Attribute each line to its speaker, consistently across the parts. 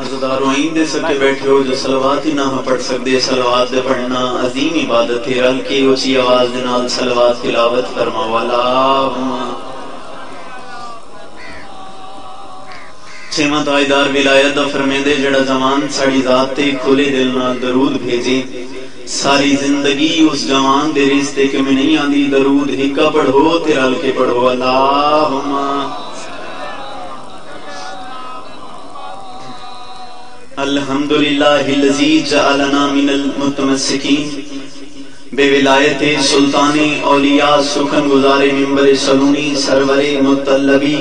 Speaker 1: عرضداروں آئندے سب کے بیٹھے ہو جو صلوات ہی نہ پڑھ سکتے صلوات دے پڑھنا عظیم عبادت ہے رل کے اچھی آواز دے نال صلوات تلاوت فرماو اللہم چھواں تاجدار ولایت دا فرمیندے جڑا جوان ساڑی ذات تے کھلے دل نال درود بھیجے ساری زندگی اس جوان دے رشتے کے میں نہیں آندی درود ہکا پڑھو تے رل کے پڑھو اللہم الحمدللہ الذی جعلنا من المتمسکین بے ولایت سلطان اولیاء سخن گزار منبر سلونی سرور مطلبی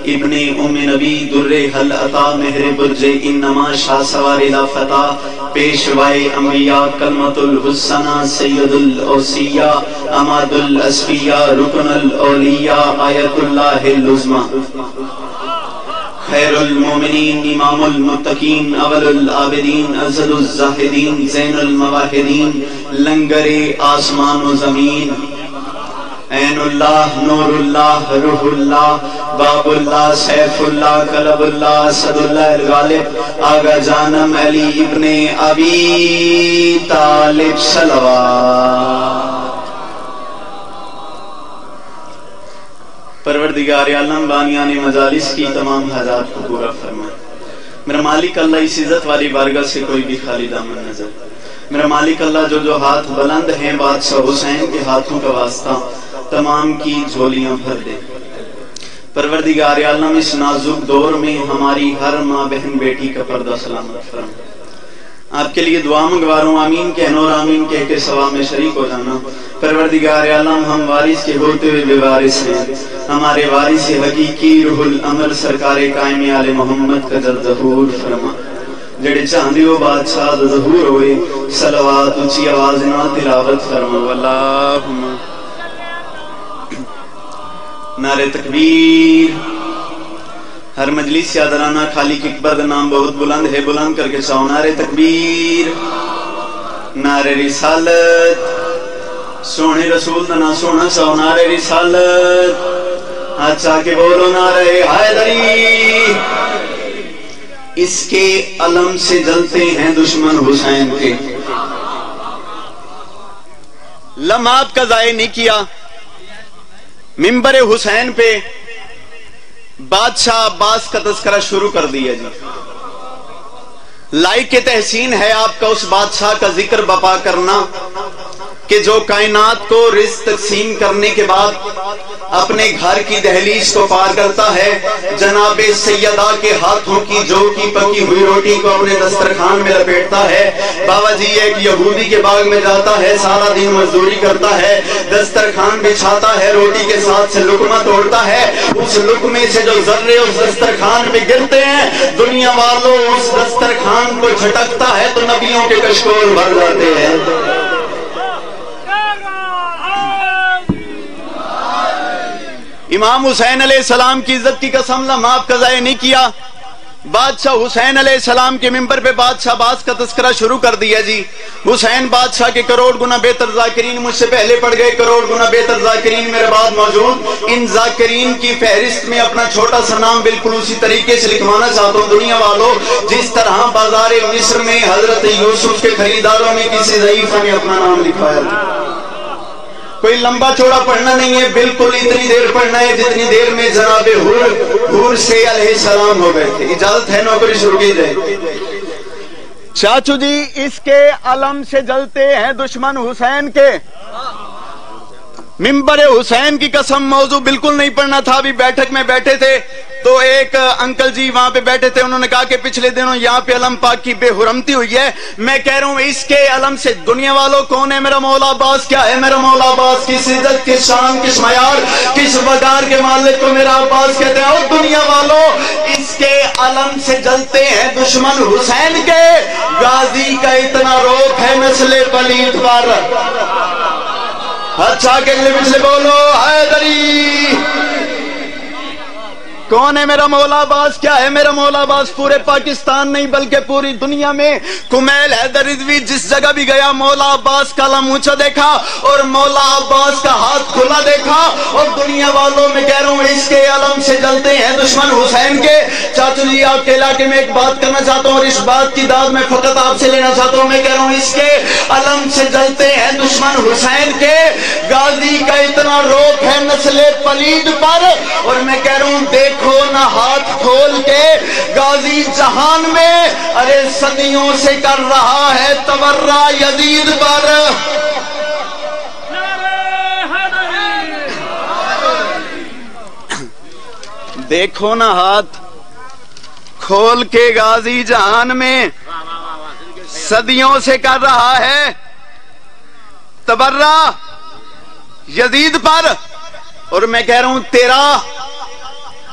Speaker 1: ابن ام نبی در حل عطا مہر برج انما شاہ سوار لا فتح پیشوائے انبیاء کلمت الحسنہ سید الاوصیاء اماد الاسفیاء رکن الاولیاء آیت اللہ العظمی خیر المومنین امام المتقین اول العابدین ازل الزاہدین زین المواحدین لنگر آسمان و زمین عین اللہ نور اللہ روح اللہ باب اللہ سیف اللہ قلب اللہ اسد اللہ الغالب آغا جانم علی ابن ابی طالب صلوات پروردگار عالم بانیان مجالس کی تمام حاجات کو پورا فرمائے میرا مالک اللہ اس عزت والی بارگاہ سے کوئی بھی خالی دامن نظر میرا مالک اللہ جو ہاتھ بلند ہیں بادشاہ حسین کے ہاتھوں کا واسطہ تمام کی جھولیاں بھر دے پروردگار عالم اس نازک دور میں ہماری ہر ماں بہن بیٹی کا پردہ سلامت فرمائے آپ کے لیے دعا منگواروں آمین کہنا اور آمین کہہ کے ثواب میں شریک ہو جانا پروردگار عالم ہم وارث کے ہوتے ہوئے بے وارث ہیں ہمارے وارث حقیقی روح الامر سرکار قائم آل محمد کا جل ظہور فرما جڑے چاندی ہو بادشاہ ظہور ہوئے صلوات اچھی آواز نہ تلاوت فرما اللہم نعرہ تکبیر ہر مجلس یادرانہ خالق اکبر دا نام بہت بلند ہے بلند کر کے چاہو نعرہ تکبیر نعرہ رسالت سونے رسول دا نام سونا چاہو نعرہ رسالت اچھا کے بولو نعرہ حیدری اس کے علم سے جلتے ہیں دشمن حسین کے لمحہ آپ کا ضائع نہیں کیا منبر حسین پہ بادشاہ عباس کا تذکرہ شروع کر دیا جی لائق تحسین ہے آپ کا اس بادشاہ کا ذکر بپا کرنا کہ جو کائنات کو رزق تقسیم کرنے کے بعد اپنے گھر کی دہلیز کو پار کرتا ہے جناب سیدہ کے ہاتھوں کی جو کی پکی ہوئی روٹی کو اپنے دسترخوان میں لپیٹتا ہے بابا جی ایک یہودی کے باغ میں جاتا ہے سارا دن مزدوری کرتا ہے دسترخوان بچھاتا ہے روٹی کے ساتھ سے لقمہ توڑتا ہے اس لقمے سے جو ذرے اس دسترخوان پہ گرتے ہیں دنیا والوں اس دسترخوان کو جھٹکتا ہے تو نبیوں کے کشکول بھر جاتے ہیں امام حسین علیہ السلام کی عزت کی قسم لمحہ آپ کا ضائع نہیں کیا بادشاہ حسین علیہ السلام کے منبر پہ بادشاہ عباس کا تذکرہ شروع کر دیا جی حسین بادشاہ کے کروڑ گنا بہتر ذاکرین مجھ سے پہلے پڑ گئے کروڑ گنا بہتر ذاکرین میرے بعد موجود ان ذاکرین کی فہرست میں اپنا چھوٹا سا نام بالکل اسی طریقے سے لکھوانا چاہتا ہوں دنیا والوں جس طرح بازار مصر میں حضرت یوسف کے خریداروں میں کسی ضعیفہ نے اپنا نام لکھوایا تھا کوئی لمبا چوڑا پڑھنا نہیں ہے بالکل اتنی دیر پڑھنا ہے جتنی دیر میں جناب حور سے علیہ السلام ہو گئے تھے اجازت ہے نوکری شروع کی جائے چاچو جی اس کے علم سے جلتے ہیں دشمن حسین کے منبر حسین کی قسم موضوع بالکل نہیں پڑھنا تھا ابھی بیٹھک میں بیٹھے تھے تو ایک انکل جی وہاں پہ بیٹھے تھے انہوں نے کہا کہ پچھلے دنوں یہاں پہ علم پاک کی بے حرمتی ہوئی ہے میں کہہ رہا ہوں اس کے علم سے دنیا والوں کون ہے میرا مولا عباس کیا ہے میرا مولا عباس کس عزت کس شان کس معیار کس وقار کے مالک کو میرا عباس کہتے ہیں اور دنیا والوں اس کے علم سے جلتے ہیں دشمن حسین کے غازی کا اتنا روک ہے نسل پلید پر اچھا کے اگلے پچھلے بولو حیدری کون ہے میرا مولا عباس کیا ہے میرا مولا عباس پورے پاکستان نہیں بلکہ پوری دنیا میں کمیل حیدر رضوی جس جگہ بھی گیا مولا عباس کا علم اونچا دیکھا اور مولا عباس کا ہاتھ کھلا دیکھا اور دنیا والوں میں کہہ رہا ہوں اس کے علم سے جلتے ہیں دشمن حسین کے चाचू जी आपके इलाके में एक बात करना चाहता हूँ और इस बात की दाद मैं फकत आपसे लेना चाहता हूँ। मैं कह रहा हूँ इसके अलम से जलते हैं दुश्मन हुसैन के, गाजी का इतना रोक है नस्ले पलीद पर। और मैं कह रहा हूँ देखो ना हाथ खोल के गाजी जहान में, अरे सदियों से कर रहा है तवर्रा यजीद पर। देखो ना हाथ खोल के गाजी जहान में, सदियों से कर रहा है तबर्रा यजीद पर। और मैं कह रहा हूं तेरा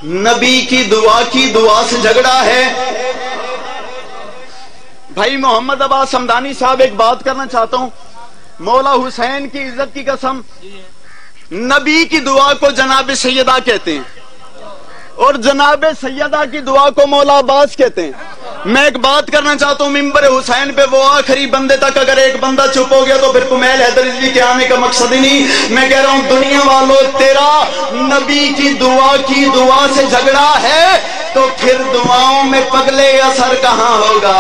Speaker 1: नबी की दुआ से झगड़ा है। भाई मोहम्मद अब्बास समदानी साहब एक बात करना चाहता हूं, मौला हुसैन की इज्जत की कसम, नबी की दुआ को जनाब सैयदा कहते हैं और जनाब सैयदा की दुआ को मौला अब्बास कहते हैं। मैं एक बात करना चाहता हूँ, मिंबर हुसैन पे वो आखिरी बंदे तक अगर एक बंदा चुप हो गया तो फिर कुमैल हैदर रिजवी के आने का मकसद ही नहीं। मैं कह रहा हूँ दुनिया वालों तेरा नबी की दुआ से झगड़ा है तो फिर दुआओं में पगले असर कहाँ होगा।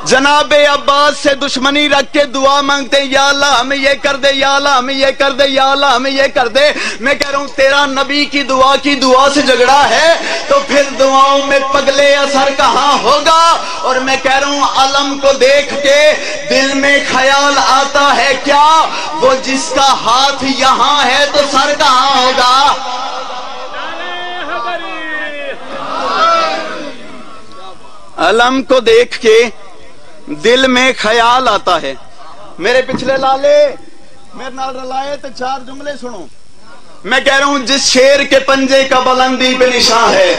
Speaker 1: जनाबे अब्बास से दुश्मनी रख के दुआ मांगते या अल्लाह हमें ये कर दे, या अल्लाह हमें ये कर दे, या अल्लाह हमें ये कर दे। मैं कह रहा हूं तेरा नबी की दुआ से झगड़ा है तो फिर दुआओं में पगले असर कहाँ होगा। और मैं कह रहा हूं अलम को देख के दिल में ख्याल आता है क्या, वो जिसका हाथ यहां है तो सर कहाँ होगा। अलम को देख के दिल में ख्याल आता है। मेरे पिछले लाले मेरे नाल रलाए तो चार जुमले सुनो। मैं कह रहा हूं जिस शेर के पंजे का बुलंदी पे निशान है,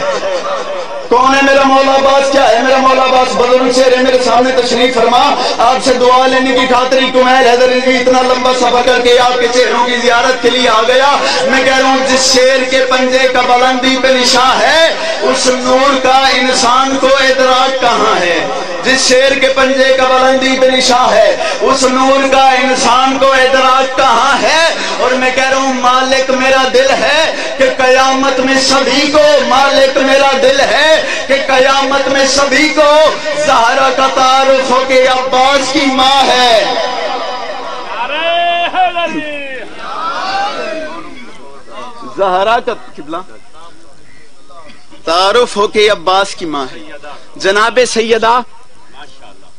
Speaker 1: कौन है मेरा मौला अब्बास, क्या है मेरा मौला अब्बास, बुजुर्ग शेर है मेरे सामने तशरीफ फरमा। आपसे दुआ लेने की खातिर कुमैल हैदर रिजवी इतना लंबा सफर करके आपके चेहरों की जियारत के लिए आ गया। मैं कह रहा हूं जिस शेर के पंजे का बुलंदी पे निशान है, उस नूर का इंसान को इदराक कहाँ है। जिस शेर के पंजे का बुलंदी पे निशान है, उस नूर का इंसान को इदराक कहाँ है। और मैं कह रहा हूं मालिक मेरा दिल है कि कयामत में सभी को, मालिक मेरा दिल है कि कयामत में सभी को ज़हरा का तारुफ हो के अब्बास की माँ है। ज़हरा का किबला तारुफ हो के अब्बास की माँ है। जनाबे सैयदा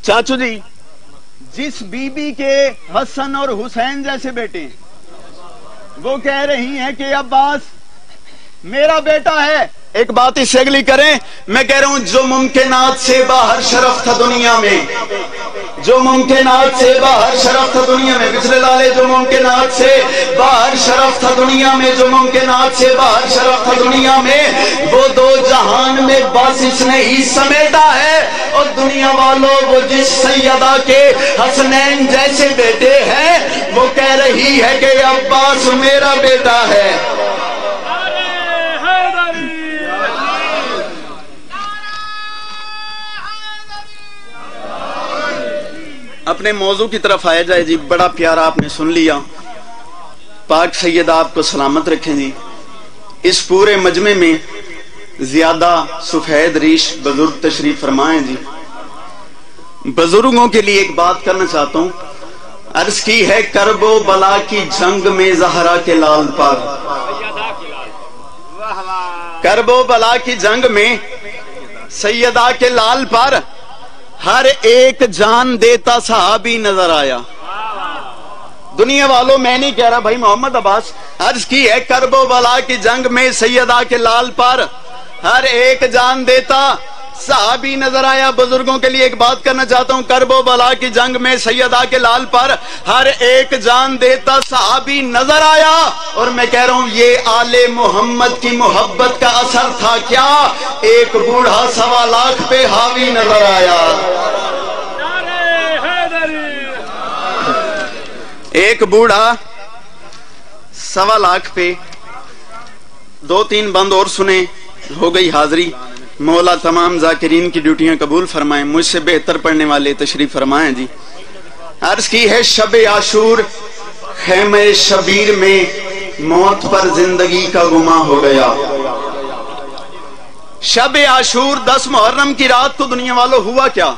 Speaker 1: चाचू जी जिस बीबी के हसन और हुसैन जैसे बेटे हैं, वो कह रही हैं कि अब्बास मेरा बेटा है। एक बात इससे अगली करें, मैं कह रहा हूं जो मुमकिनात से बाहर शरफ था दुनिया में, जो मुमकिनात से बाहर शरफ था दुनिया में, पिछले लाले जो मुमकिनात से बाहर शरफ था दुनिया में, जो मुमकिनात से बाहर शरफ था दुनिया में, वो दो जहान में बस इसने ही समेटा है। और दुनिया वालों वो जिस सैयदा के हसनैन जैसे बेटे हैं, वो कह रही है कि अब्बास मेरा बेटा है। अपने मौजू की तरफ आया जाए जी। बड़ा प्यारा आपने सुन लिया। पाक सैयदा आपको सलामत रखें जी। इस पूरे मजमे में ज्यादा सफेद रीश बुजुर्ग तशरीफ फरमाए जी। बुजुर्गों के लिए एक बात करना चाहता हूं, अर्ज की है करबो बला की जंग में ज़हरा के लाल पर, करबो बला की जंग में सैयदा के लाल पर हर एक जान देता सहाबी नजर आया। दुनिया वालों मैं नहीं कह रहा भाई मोहम्मद अब्बास, अर्ज की है करबो बला की जंग में सैयदा के लाल पर हर एक जान देता सहाबी नजर आया। बुजुर्गों के लिए एक बात करना चाहता हूं, करबो बला की जंग में सैयदा के लाल पर हर एक जान देता सहाबी नजर आया। और मैं कह रहा हूं ये आले मोहम्मद की मोहब्बत का असर था क्या, एक बूढ़ा 1.25 लाख पे हावी नजर आया। एक बूढ़ा 1.25 लाख पे। 2-3 बंद और सुने, हो गई हाजिरी। मौला तमाम जाकिरीन की ड्यूटियां कबूल फरमाएं। मुझसे बेहतर पढ़ने वाले तशरीफ फरमाएं जी। अर्ज की है शब आशूर खेमे शबीर में मौत पर जिंदगी का गुमा हो गया। शब आशूर 10 मुहर्रम की रात को दुनिया वालों हुआ क्या?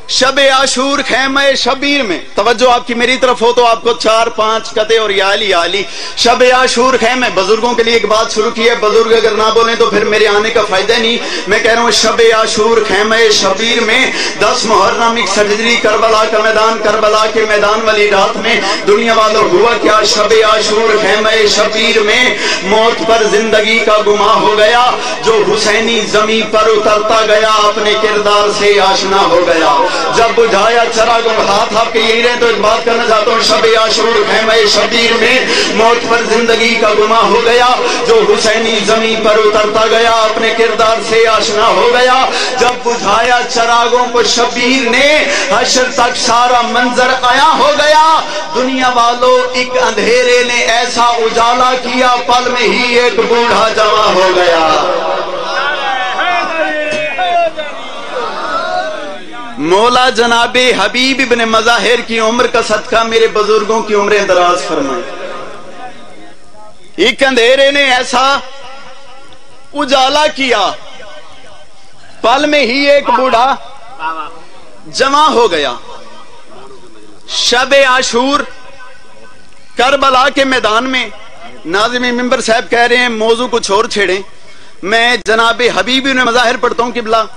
Speaker 1: शब आशूर खैमे शबीर में, तवज्जो आपकी मेरी तरफ हो तो आपको 4-5 कते और याली याली। शब आशूर खैमे, बुजुर्गों के लिए एक बात शुरू की है, बुजुर्ग अगर ना बोले तो फिर मेरे आने का फायदा नहीं। मैं कह रहा हूँ शब आशूर खैमे शबीर में 10 मुहर्रम 61 हिजरी करबला का मैदान, करबला के मैदान वाली रात में दुनिया वालों हुआ क्या? शब आशूर खैमे शबीर में मौत पर जिंदगी का गुमा हो गया, जो हुसैनी जमी पर उतरता गया अपने किरदार से आशना हो गया। जब बुझाया चरागों, हाथ आपके यही रहे तो एक बात करना चाहता हूँ, शब आशूर खैमे शबीर में मौत पर जिंदगी का गुमा हो गया, जो हुसैनी जमी पर उतरता गया अपने किरदार से आशना हो गया। जब बुझाया चरागों को शबीर ने, हश्र तक सारा मंजर आया हो गया। दुनिया वालों एक अंधेरे ने ऐसा उजाला किया, पल में ही एक बूढ़ा जमा हो गया। मौला जनाबे हबीब इब्ने मज़ाहिर की उम्र का सदका मेरे बुजुर्गों की उम्रें दराज फरमाए। एक अंधेरे ने ऐसा उजाला किया, पल में ही एक बूढ़ा जमा हो गया। शब आशूर करबला के मैदान में नाज़िम मिंबर साहब कह रहे हैं मौजू कुछ और छेड़े, मैं जनाबे हबीब इब्ने मज़ाहिर पढ़ता हूं किबला,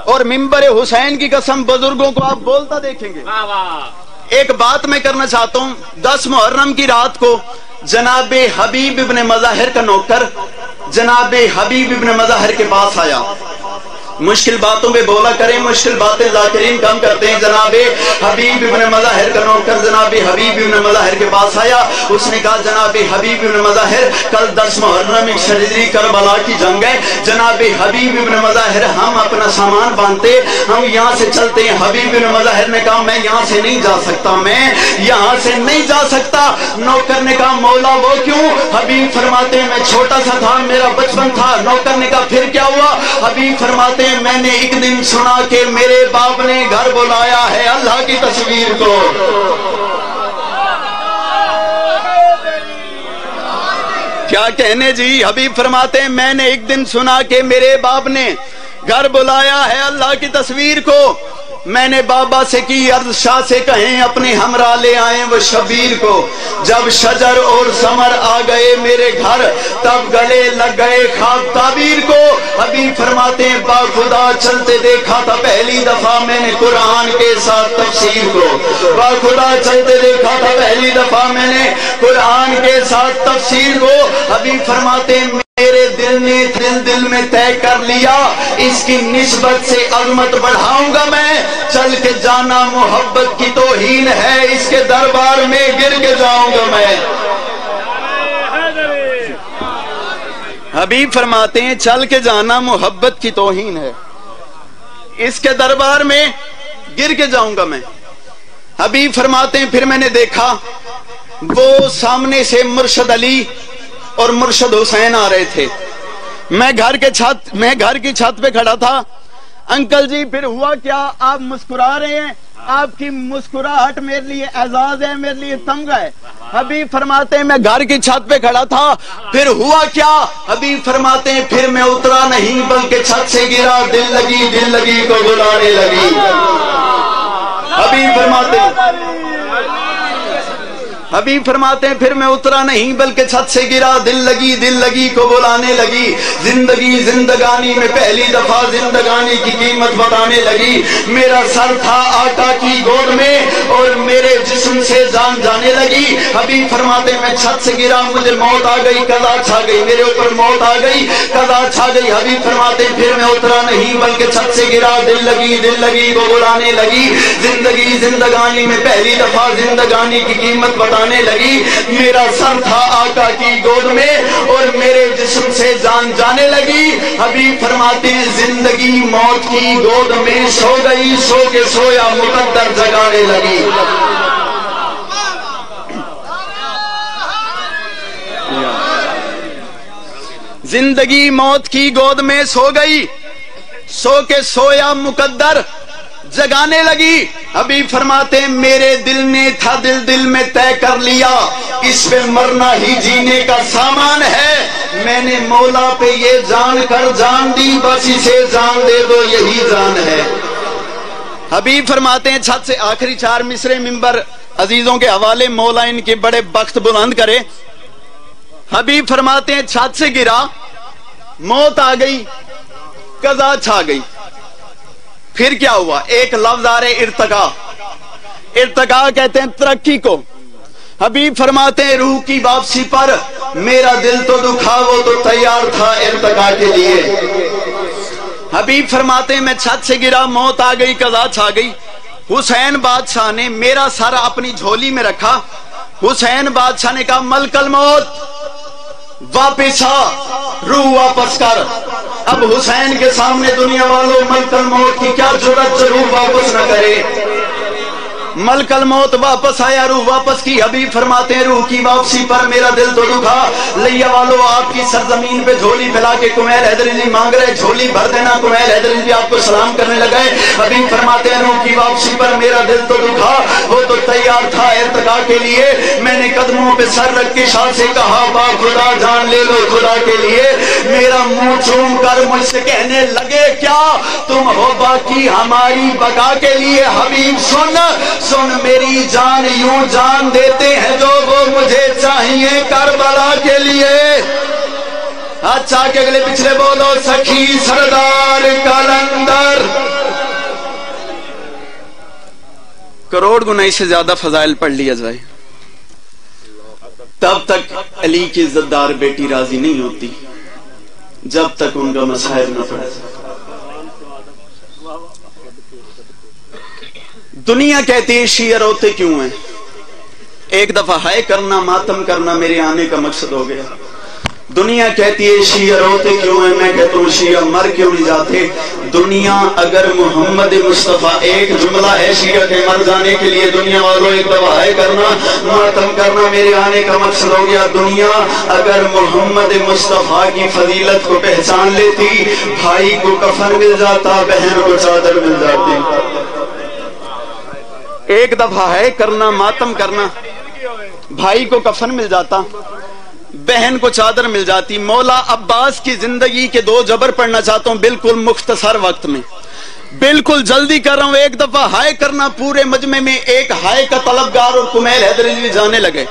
Speaker 1: और मिंबर हुसैन की कसम बुजुर्गों को आप बोलता देखेंगे। एक बात मैं करना चाहता हूं, 10 मुहर्रम की रात को जनाबे हबीब इब्ने मज़ाहिर का नौकर जनाबे हबीब इब्ने मज़ाहिर के पास आया। मुश्किल बातों पे बोला करें, मुश्किल बातें ज़ाकिरीन कम करते हैं। जनाबे हबीब इब्ने मज़ाहिर का नौकर जनाबे हबीब इब्ने मज़ाहिर के पास आया। उसने कहा जनाबे हबीब इब्ने मज़ाहिर कल 10 मुहर्रम 61 हिजरी करबला की जंग है। जनाबे हबीब इब्ने मज़ाहिर हम अपना सामान बांधते, हम यहाँ से चलते हैं। हबीब इब्ने मज़ाहिर ने कहा मैं यहाँ से नहीं जा सकता, मैं यहाँ से नहीं जा सकता। नौकर ने कहा मौला वो क्यों? हबीब फरमाते मैं छोटा सा था, मेरा बचपन था। नौकर ने कहा फिर क्या हुआ? हबीब फरमाते मैंने एक दिन सुना कि मेरे बाप ने घर बुलाया है अल्लाह की तस्वीर को। क्या कहने जी? हबीब फरमाते हैं मैंने एक दिन सुना कि मेरे बाप ने घर बुलाया है अल्लाह की तस्वीर को। मैंने बाबा से की अर्ज शाह से कहें अपने हमरा ले आए वो शबीर को। जब शजर और समर आ गए मेरे घर तब गले लग गए ख्वाब ताबीर को। हबीब फरमाते हैं बाखुदा चलते देखा था पहली दफा मैंने कुरान के साथ तफसीर को। बाखुदा चलते देखा था पहली दफा मैंने कुरान के साथ तफसीर को। हबीब फरमाते हैं मेरे दिल ने दिल में तय कर लिया इसकी निस्बत से अज़मत बढ़ाऊंगा मैं। चल के जाना मोहब्बत की तौहीन है, इसके दरबार में गिर के जाऊंगा मैं। हबीब फरमाते हैं चल के जाना मोहब्बत की तौहीन है, इसके दरबार में गिर के जाऊंगा मैं। हबीब फरमाते हैं फिर मैंने देखा वो सामने से मुर्शद अली और मुर्शद हुसैन आ रहे थे। मैं घर की छत पे खड़ा था। अंकल जी फिर हुआ क्या? आप मुस्कुरा रहे हैं, आपकी मुस्कुराहट मेरे लिए एजाज है, मेरे लिए तमगा है। हबीब फरमाते हैं मैं घर की छत पे खड़ा था, फिर हुआ क्या? हबीब फरमाते हैं फिर मैं उतरा नहीं बल्कि छत से गिरा, दिल लगी को बुलाने लगी। हबीब फरमाते हैं फिर मैं उतरा नहीं बल्कि छत से गिरा, दिल लगी को बुलाने लगी। जिंदगी जिंदगानी में पहली दफा जिंदगानी की कीमत बताने लगी। मेरा सर था आका की गोद में और मेरे जिस्म से जान जाने लगी। हबीब फरमाते हैं मैं छत से गिरा, मुझे मौत आ गई, कज़ा छा गई, मेरे ऊपर मौत आ गई, कज़ा छा गई। हबीब फरमाते हैं फिर मैं उतरा नहीं बल्कि छत से गिरा, दिल लगी को बुलाने लगी। जिंदगी जिंदगानी में पहली दफा जिंदगानी की कीमत बताने लगी। मेरा सर था आका की गोद में और मेरे जिस्म से जान जाने लगी। हबीब फरमाते हैं जिंदगी मौत की गोद में सो गई, सो के सोया मुकद्दर जगाने लगी। जिंदगी मौत की गोद में सो गई, सो के सोया मुकद्दर जगाने लगी। अभी फरमाते हैं मेरे दिल ने था दिल में तय कर लिया, इस पे मरना ही जीने का सामान है। मैंने मौला पे ये जान कर जान दी, बस इसे जान दे दो यही जान है। हबीब फरमाते हैं छत से आखिरी 4 मिसरे मिंबर अजीजों के हवाले, मौला इनके बड़े बख्त बुलंद करे। हबीब फरमाते हैं छत से गिरा, मौत आ गई, कज़ा छा गई। फिर क्या हुआ? एक लफ्ज आ रहे इर्तका। इर्तका कहते हैं तरक्की को। हबीब फरमाते हैं रूह की वापसी पर मेरा दिल तो दुखा, वो तो तैयार था इर्तका के लिए। हबीब फरमाते हैं मैं छत से गिरा, मौत आ गई, कज़ा छा गई। हुसैन बादशाह ने मेरा सर अपनी झोली में रखा। हुसैन बादशाह ने कहा मलकल मौत वापिस आ, रूह वापस कर। अब हुसैन के सामने दुनिया वालों मलकल मौत की क्या जरूरत, रूह वापस न करे। मलकल मौत वापस आया, रूह वापस की। हबीब फरमाते हैं रूह की वापसी पर मेरा दिल तो दुखा। लिया वालों आपकी सरजमीन पे झोली फैला के कुमैल हैदरी जी मांग रहे, झोली भर देना। कुमैल हैदरी जी आपको सलाम करने लगे। हबीब फरमाते हैं रूह की वापसी पर मेरा दिल तो दुखा, वो तो तैयार था इर्तिका के लिए। मैंने कदमों पे सर रख के शाह से कहा बा खुदा जान ले लो खुदा के लिए। मेरा मुंह चूम कर मुझसे कहने लगे क्या तुम हो बाकी हमारी बका के लिए। हबीब सुन मेरी जान यूं जान देते हैं जो वो मुझे चाहिए करबला के लिए। अच्छा के अगले पिछले बोलो सखी सरदार कलंदर। करोड़ गुना इससे ज्यादा फजाइल पढ़ लिया जाए, तब तक अली की इज्जतदार बेटी राजी नहीं होती जब तक उनका मसाइब न पढ़ा जाए। दुनिया कहती है शिया रोते क्यों हैं? एक दफा हाय करना मातम करना मेरे आने का मकसद हो गया। दुनिया कहती है शिया रोते क्यों हैं, मैं कहता हूँ शिया मर क्यों नहीं जाते। दुनिया अगर मोहम्मद मुस्तफा एक जुमला है शिया के मर जाने के लिए, दुनिया वालों एक दफा हाय करना मातम करना मेरे आने का मकसद हो गया। दुनिया अगर मोहम्मद मुस्तफा की फजीलत को पहचान लेती, भाई को कफन मिल जाता, बहन को चादर मिल जाती। एक दफा है करना मातम करना, भाई को कफन मिल जाता, बहन को चादर मिल जाती। मौला अब्बास की जिंदगी के 2 जबर पढ़ना चाहता हूं बिल्कुल मुख्तसर वक्त में, बिल्कुल जल्दी कर रहा हूं। एक दफा हाय करना पूरे मजमे में एक हाय का तलबगार और कुमैल हैदरी जी जाने लगे।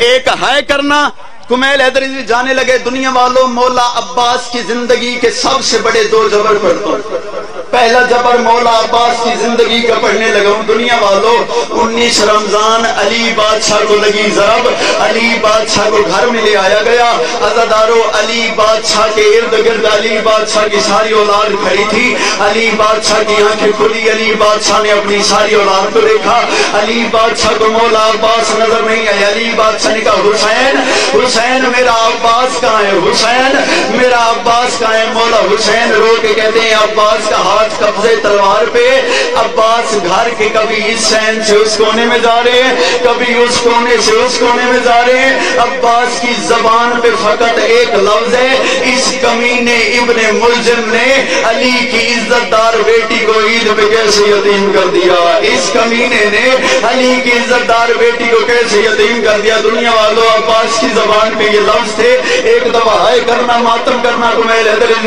Speaker 1: एक हाय करना कुमैल हैदरी जी जाने लगे। दुनिया वालों मौला अब्बास की जिंदगी के सबसे बड़े 2 जबर पढ़ता हूं। पहला जबर मौला अब्बास की जिंदगी का पढ़ने लगा हूं। दुनिया वालों 19 रमजान अली बादशाह को लगी जरब, अली बादशाह को घर में ले आया गया। अज़ादारों अली बादशाह के इर्द गिर्द अली बादशाह की सारी औलाद खड़ी थी। अली बादशाह की आंखें खुली, अली बादशाह ने अपनी सारी औलाद को देखा। अली बादशाह को मौला अब्बास नजर नहीं आया। अली बादशाह ने कहा हुसैन हुसैन मेरा अब्बास कहाँ है, हुसैन मेरा अब्बास कहाँ है। मौला हुसैन रो के कहते हैं अब्बास का हाथ कब्जे तलवार पे। अब्बास घर के कभी इस सैन से उस कोने में जा रहे हैं, कभी उस कोने से उस कोने में जा रहे हैं। अब्बास की जबान पे फकत एक लफ्ज है, इस कमीने इब्ने मुलजिम ने अली की इज्जतदार बेटी को ईद पे कैसे यतीम कर दिया। इस कमीने ने अली की इज्जतदार बेटी को कैसे यतीम कर दिया। दुनिया वालों अब्बास की जबान पे ये लफ्ज थे। एक दफा हाय करना मातम करना को मैं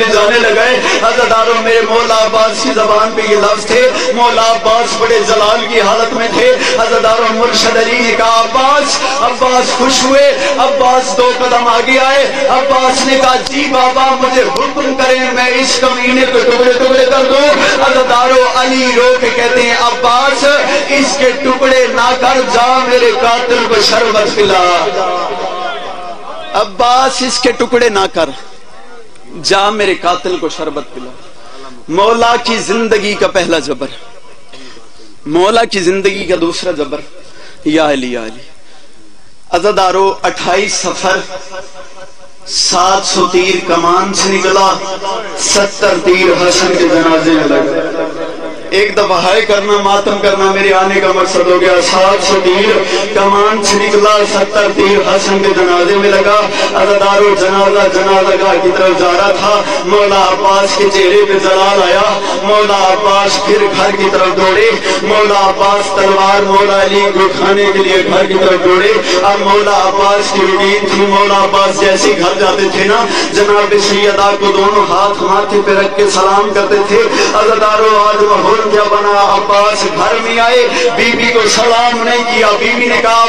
Speaker 1: जाने लगे। अज़ादारों मेरे मौला अब्बास की जबान पे ये लफ्ज थे। मौला अब्बास बड़े जलाल की हालत में थे। अज़ादारों मुर्शद अली ने कहा अब्बास। अब्बास खुश हुए। अब्बास 2 कदम आगे आए। अब्बास ने कहा जी बाबा मुझे हुक्म करें मैं इस कमीने को टुकड़े टुकड़े कर दूं। अज़ादारों अली रो के कहते हैं अब्बास इसके टुकड़े ना कर, जा मेरे कातिल को शरबत पिला। अब्बास इसके टुकड़े ना कर, जा मेरे कातिल को शरबत पिला। मौला की जिंदगी का पहला जबर, मौला की जिंदगी का दूसरा जबर या अली या अली। अज़ादारों 28 सफर 700 तीर कमान से निकला, 70 तीर हसन के जनाजे में लगे। ایک دفعہ ہائے کرنا ماتم کرنا میرے آنے کا مقصد ہو گیا 700 تیر کمان سے نکلا 70 تیر حسن کے جنازے میں لگا عزادارو جنازہ گاہ کی طرف جا رہا تھا مولا عباس کے چہرے پہ جلال آیا مولا عباس پھر گھر کی طرف دوڑے مولا عباس تلوار مولا علی کو کھانے کے لیے گھر کی طرف دوڑے اب مولا عباس کی روٹین تھی مولا عباس جیسے گھر جاتے تھے نا جناب سیدہ کو دونوں ہاتھ ماتھے پہ رکھ کے سلام کرتے تھے عزادارو آج ماحول کیا بنا عباس گھر میں آئے بی بی کو سلام نہیں کیا بی بی نے کہا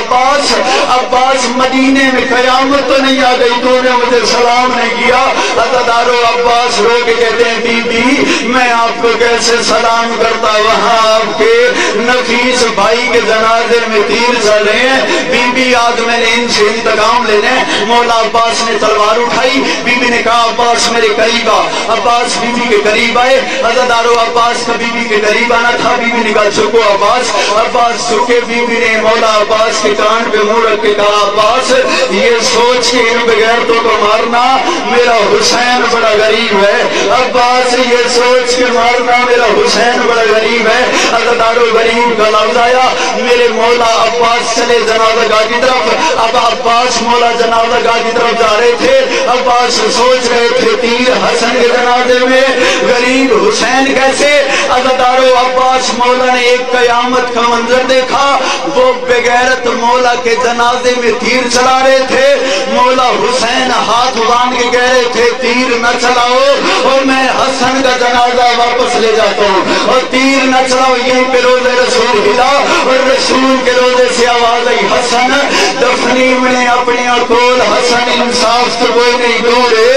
Speaker 1: عباس مدینے میں قیامت تو نہیں آ گئی تو نے مجھے سلام نہیں کیا عزادارو عباس رو کے کہتے ہیں بی بی میں آپ کو کیسے سلام کرتا وہاں آپ کے نفیس بھائی کے جنازے میں تیر چل رہے ہیں بی بی آج میں نے ان سے انتقام لینے مولا عباس نے تلوار اٹھائی بی بی نے کہا عباس میرے قریب آ عباس بی بی کے قریب آئے عزادارو عباس کا بی بی کے قریب آنا تھا بی بی نے کہا جھکو عباس جھکے بی بی نے مولا عباس کے کان پہ منہ رکھ کے کہا عباس یہ سوچ کے ان بغیرتوں کو مارنا میرا حسین بڑا غریب ہے عباس یہ سوچ کے مارنا میرا حسین بڑا غریب ہے عزادارو غریب کا لفظ آیا میرے مولا عباس چلے جنازہ گاہ کی طرف اب عباس مولا جنازہ گاہ کی طرف جا رہے تھے عباس سوچ رہے تھے تیر حسن کے جنازے میں غریب حسین کیسے عزادارو عباس مولا نے ایک قیامت کا منظر دیکھا وہ بغیرت مولا کے جنازے میں تیر چلا رہے تھے مولا حسین ہاتھ باندھ کے کہہ رہے تھے تیر نہ چلاؤ اور میں حسن کا جنازہ واپس لے جاتا ہوں اور تیر نہ چلاؤ یہیں پہ روزے رسول ہلا اور رسول کے روزے سے آواز آئی حسن دفنی میں اپنی اکول حسن انصاف تو کوئی نہیں دوڑے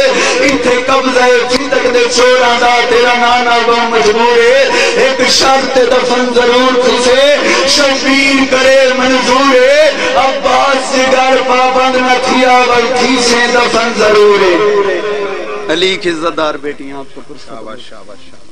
Speaker 1: اتھے قبضہ فتک دے چوڑا دا تیرا نانا گو مجبورے ایک شرط دفن ضرور تجھے شبیر کرے منظورے عباس سے گر پابند نہ تھیا ورتھی سے دفن ضرورے علی کی عزت دار بیٹیاں آپ کو پرساد